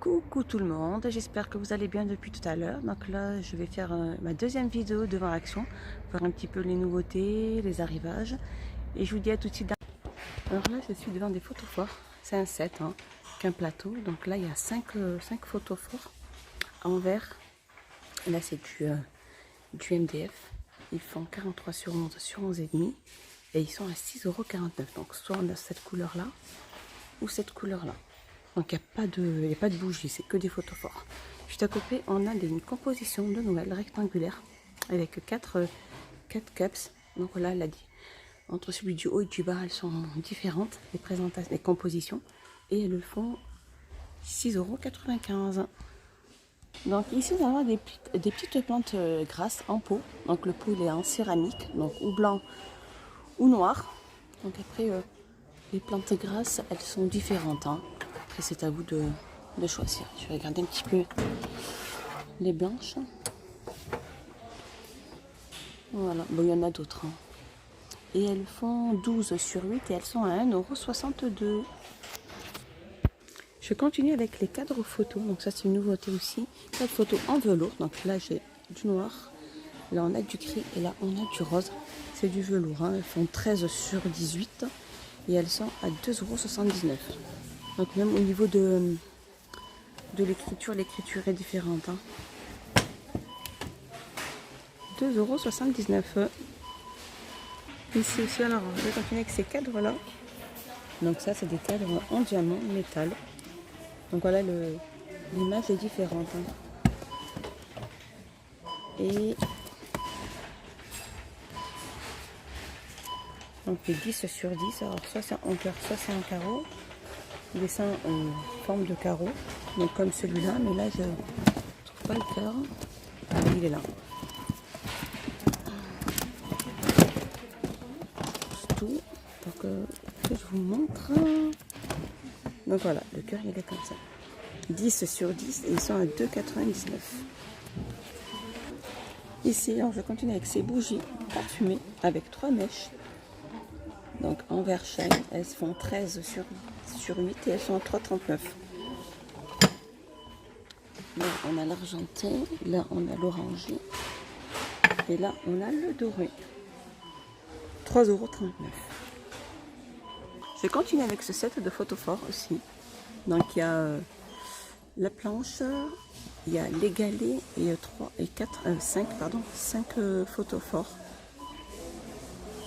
Coucou tout le monde, j'espère que vous allez bien depuis tout à l'heure. Donc là, je vais faire ma deuxième vidéo devant Action, voir un petit peu les nouveautés, les arrivages. Et je vous dis à tout de suite. Alors là, je suis devant des photophores. C'est un set, qu'un plateau. Donc là, il y a 5 photophores en verre. Et là, c'est du MDF. Ils font 43 sur 11 sur 11,5. Et ils sont à 6,49 €. Donc soit on a cette couleur-là, ou cette couleur-là. Donc il n'y a pas de bougie, c'est que des photophores. Juste à côté, on a une composition de Noël rectangulaire avec 4 cups. Donc là, elle a dit, entre celui du haut et du bas, elles sont différentes, les présentations, les compositions. Et elles font 6,95 €. Donc ici, on va avoir des petites plantes grasses en pot. Donc le pot, il est en céramique, donc ou blanc ou noir. Donc après, les plantes grasses, elles sont différentes. Après, c'est à vous de choisir. Je vais regarder un petit peu les blanches. Voilà, bon, il y en a d'autres. Et elles font 12 sur 8 et elles sont à 1,62 €. Je continue avec les cadres photos. Donc ça, c'est une nouveauté aussi. Cadres photos en velours. Donc là, j'ai du noir. Là, on a du gris et là, on a du rose. C'est du velours. Elles font 13 sur 18 et elles sont à 2,79 €. Donc même au niveau de l'écriture est différente. 2,79 €. Ici aussi, alors je vais continuer avec ces cadres là. Donc ça, c'est des cadres en diamant métal. Donc voilà, l'image est différente. Et on fait 10 sur 10. Alors soit c'est en cœur, soit c'est en carreau. Dessin en forme de carreau. Donc comme celui-là, mais là je trouve pas le cœur. Ah, il est là. C'est tout. Donc que je vous montre. Donc voilà, le cœur il est comme ça. 10 sur 10 et ils sont à 2,99 €. Ici, alors je continue avec ces bougies parfumées avec 3 mèches. Donc en verre chêne, elles font 13 sur 8 et elles sont à 3,39 €. Là on a l'argenté, là on a l'orangé et là on a le doré. 3,39 €. Je continue avec ce set de photophores aussi. Donc il y a la planche, il y a les galets et 5 photophores.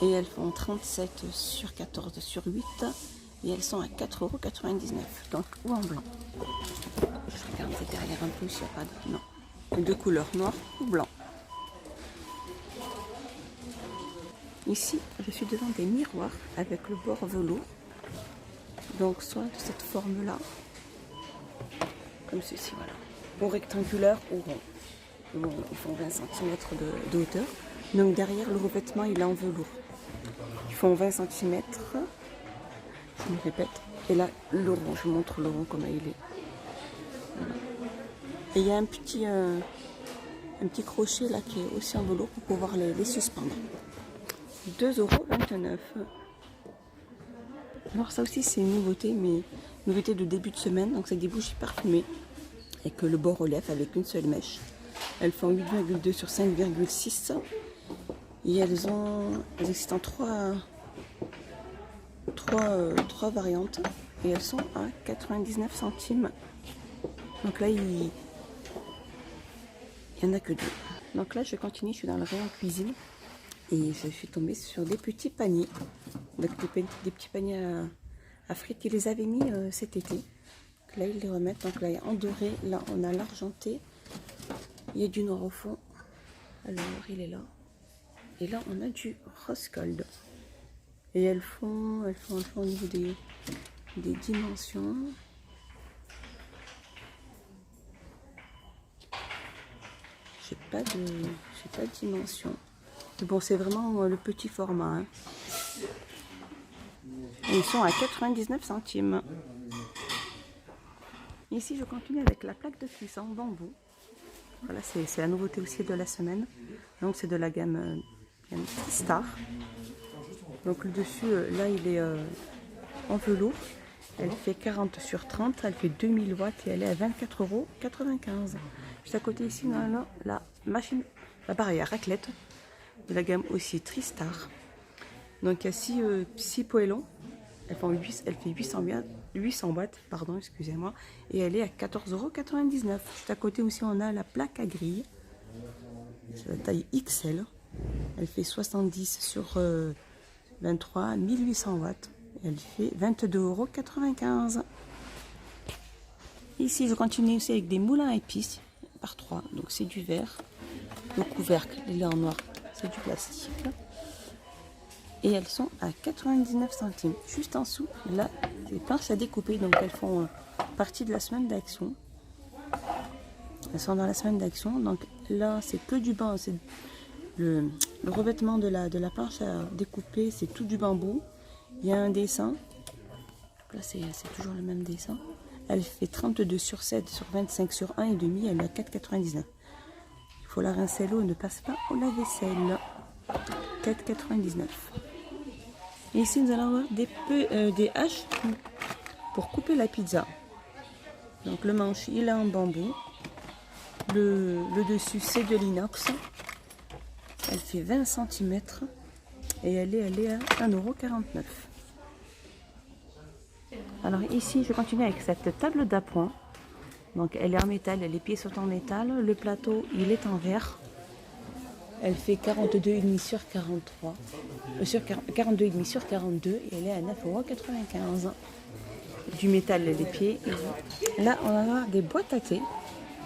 Et elles font 37 sur 14 sur 8 et elles sont à 4,99 €. Donc ou en blanc. Je regarde derrière un peu s'il n'y a pas de... Non. De couleur noir ou blanc. Ici, je suis devant des miroirs avec le bord velours. Donc soit de cette forme-là, comme ceci, voilà. Ou rectangulaire ou rond. Bon, ils font 20 cm de hauteur. Donc derrière, le revêtement, il est en velours. Ils font 20 cm. Je me répète. Et là, le rond, je vous montre le rond comment il est. Voilà. Et il y a un petit crochet là qui est aussi en velours pour pouvoir les suspendre. 2,29 €. Alors ça aussi c'est une nouveauté, mais nouveauté de début de semaine. Donc c'est des bougies parfumées avec le bord relief avec une seule mèche. Elles font 8,2 sur 5,6 et elles existent en trois variantes et elles sont à 99 centimes. Donc là il n'y en a que 2. Donc là je continue, je suis dans le rayon cuisine et je suis tombée sur des petits paniers. Donc des petits paniers à frites. Ils les avaient mis cet été. Donc là ils les remettent. Donc là il y a en doré, là on a l'argenté. Il y a du noir au fond. Alors il est là. Et là on a du rose gold. Et elles font au niveau des dimensions. J'ai pas de dimension. Mais bon, c'est vraiment le petit format. Et ils sont à 99 centimes. Ici, je continue avec la plaque de cuisson en bambou. Voilà, c'est la nouveauté aussi de la semaine. Donc, c'est de la gamme Star. Donc, le dessus, là, il est en velours. Elle fait 40 sur 30, elle fait 2000 watts et elle est à 24,95 €. Juste à côté ici, on a la machine, l'appareil à raclette de la gamme aussi Tristar. Donc il y a 6 poêlons, elle fait 800 watts, pardon, excusez-moi, et elle est à 14,99 €. Juste à côté aussi, on a la plaque à grille, c'est la taille XL, elle fait 70 sur 23, 1800 watts, et elle fait 22,95 €. Ici, je continue aussi avec des moulins à épices par 3, donc c'est du verre. Le couvercle, il est en noir, c'est du plastique. Et elles sont à 99 centimes. Juste en dessous, là, des planches à découper, donc elles font partie de la semaine d'action. Elles sont dans la semaine d'action, donc là, c'est que du bambou, c'est le revêtement de la planche à découper, c'est tout du bambou. Il y a un dessin, là c'est toujours le même dessin. Elle fait 32 sur 7 sur 25 sur 1,5, elle est à 4,99. Il faut la rincer, l'eau ne passe pas au lave-vaisselle. 4,99. Et ici nous allons avoir des haches pour couper la pizza. Donc le manche il est en bambou. Le dessus c'est de l'inox. Elle fait 20 cm et elle est à 1,49 €. Alors ici je continue avec cette table d'appoint. Donc elle est en métal, les pieds sont en métal. Le plateau il est en verre. Elle fait 42,5 sur 43, sur 42,5 sur 42 et elle est à 9,95 €. Du métal les pieds. Là on va avoir des boîtes à thé.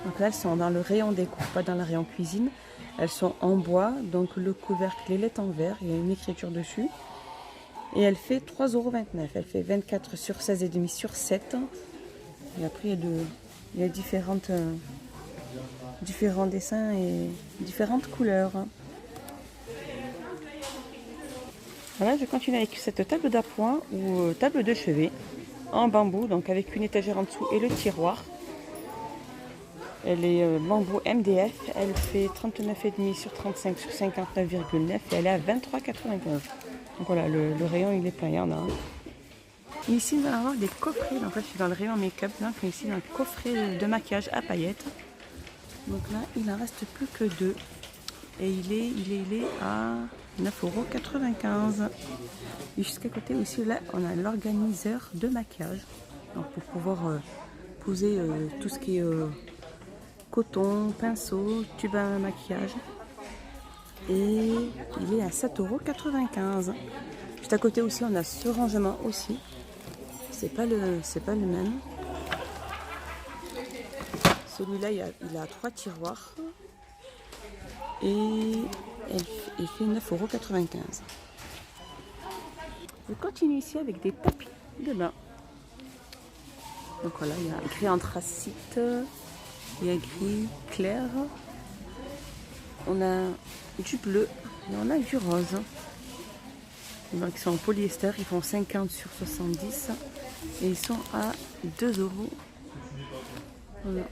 Donc là elles sont dans le rayon déco, pas dans le rayon cuisine. Elles sont en bois, donc le couvercle il est en verre, il y a une écriture dessus. Et elle fait 3,29 €. Elle fait 24 sur 16,5 sur 7. Et après il y a différents dessins et différentes couleurs. Voilà, je continue avec cette table d'appoint ou table de chevet en bambou, donc avec une étagère en dessous et le tiroir. Elle est bambou MDF, elle fait 39,5 sur 35 sur 59,9 et elle est à 23,95 €. Donc voilà, le rayon il est plein, il y en a un. Ici, nous allons avoir des coffrets. Donc là, je suis dans le rayon make-up. Donc ici, un coffret de maquillage à paillettes. Donc là, il n'en reste plus que 2. Et il est à 9,95 €. Et jusqu'à côté aussi, là, on a l'organiseur de maquillage. Donc pour pouvoir poser tout ce qui est coton, pinceau, tube à maquillage. Et il est à 7,95 €. Juste à côté aussi, on a ce rangement aussi. C'est pas le même. Celui-là, il a 3 tiroirs. Et il fait 9,95 €. Je continue ici avec des tapis de bain. Donc voilà, il y a gris anthracite, il y a gris clair. On a du bleu et on a du rose. Donc ils sont en polyester, ils font 50 sur 70 et ils sont à 2 €. Voilà.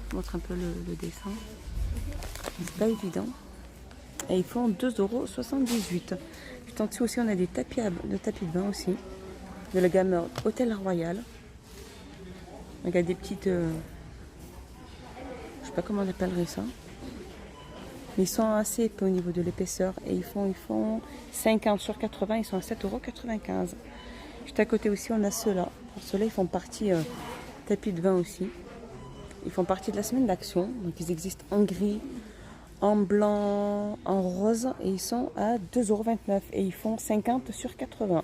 Je montre un peu le dessin. C'est pas évident. Et ils font 2,78 €. Juste en dessous aussi, on a des tapis de bain aussi. De la gamme Hôtel Royal. Donc il y a des petites... je sais pas comment on appellerait ça. Mais ils sont assez épais au niveau de l'épaisseur. Et ils font 50 sur 80, ils sont à 7,95 €. Juste à côté aussi, on a ceux-là. Ceux-là, ils font partie tapis de bain aussi. Ils font partie de la semaine d'action. Donc ils existent en gris, en blanc, en rose. Et ils sont à 2,29 € et ils font 50 sur 80.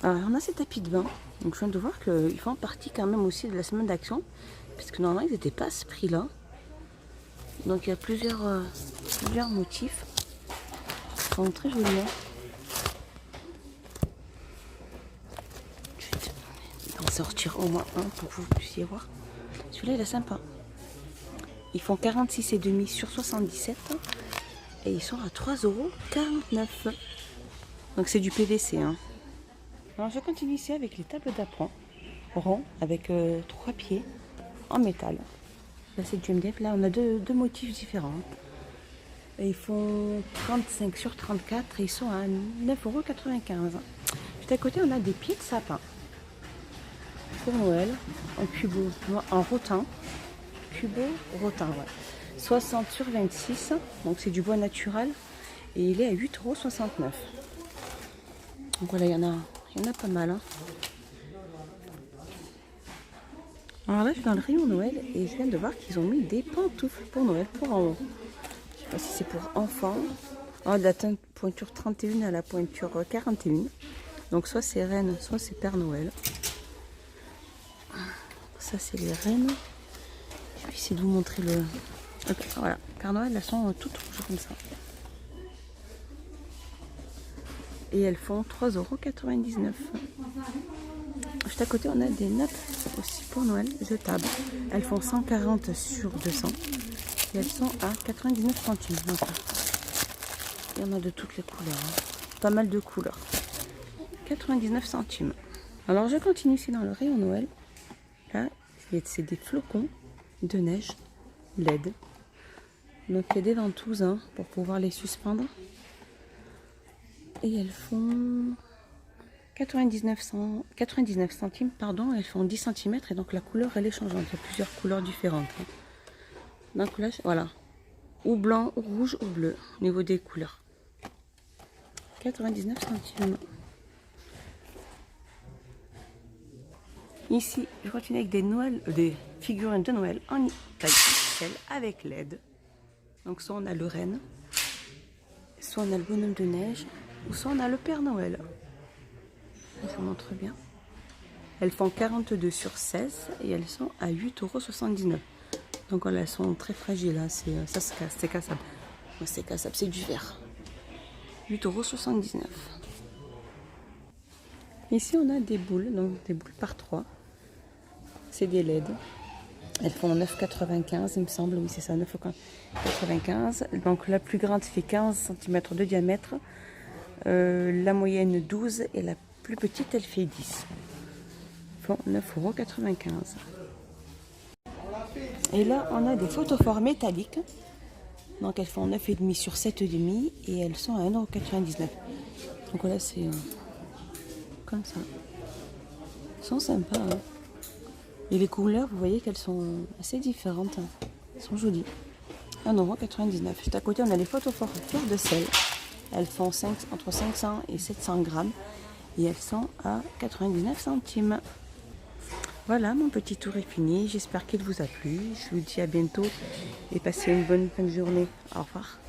Alors on a ces tapis de bain. Donc je viens de voir qu'ils font partie quand même aussi de la semaine d'action. Puisque normalement ils n'étaient pas à ce prix-là. Donc il y a plusieurs motifs. Ils sont très jolis. Je vais en sortir au moins un pour que vous puissiez voir. Celui-là il est sympa. Ils font 46,5 sur 77 et ils sont à 3,49 €. Donc c'est du PVC. Hein. Alors je continue ici avec les tables d'appoint ronds avec 3 pieds en métal. Là c'est du MDF. Là on a deux motifs différents. Et ils font 35 sur 34 et ils sont à 9,95 €. Juste à côté, on a des pieds de sapin pour Noël en cubo, en rotin. Cubo rotin, ouais. 60 sur 26, donc c'est du bois naturel. Et il est à 8,69 €. Donc voilà, il y en a pas mal. Hein. Alors là, je suis dans le rayon Noël et je viens de voir qu'ils ont mis des pantoufles pour Noël pour en haut. Je sais pas si c'est pour enfants. De la pointure 31 à la pointure 41. Donc soit c'est reine, soit c'est Père Noël. Ça c'est les reines. Je vais essayer de vous montrer le... Okay, voilà, Père Noël, elles sont toutes rouges comme ça. Et elles font 3,99 €. Juste à côté, on a des nappes aussi pour Noël, jetables. Elles font 140 sur 200. Et elles sont à 99 centimes. Donc, il y en a de toutes les couleurs. Hein. Pas mal de couleurs. 99 centimes. Alors, je continue ici dans le rayon Noël. Là, c'est des flocons de neige LED. Donc, il y a des ventouses hein, pour pouvoir les suspendre. Et elles font 99 centimes, pardon, elles font 10 cm et donc la couleur elle est changeante. Il y a plusieurs couleurs différentes. Donc là, voilà, ou blanc, ou rouge, ou bleu au niveau des couleurs. 99 centimes. Ici, je continue avec des figurines de Noël en taille XL avec LED. Donc soit on a le renne, soit on a le bonhomme de neige, ou soit on a le Père Noël. Je vous montre bien. Elles font 42 sur 16 et elles sont à 8,79 €. Donc voilà, elles sont très fragiles. Hein. Ça se casse, c'est cassable. C'est cassable, c'est du verre. 8,79 €. Ici, on a des boules, donc des boules par 3. C'est des LED. Elles font 9,95 il me semble. Oui, c'est ça, 9,95 €. Donc la plus grande fait 15 cm de diamètre. La moyenne 12 et la plus petite elle fait 10. Ils font 9,95 €. Et là on a des photophores métalliques. Donc elles font 9,5 sur 7,5 et elles sont à 1,99 €. Donc voilà, c'est comme ça. Elles sont sympas. Hein. Et les couleurs, vous voyez qu'elles sont assez différentes. Hein. Elles sont jolies. 1,99 €. Juste à côté, on a les photophores fleurs de sel. Elles font entre 500 et 700 grammes. Et elles sont à 99 centimes. Voilà, mon petit tour est fini. J'espère qu'il vous a plu. Je vous dis à bientôt et passez une bonne fin de journée. Au revoir.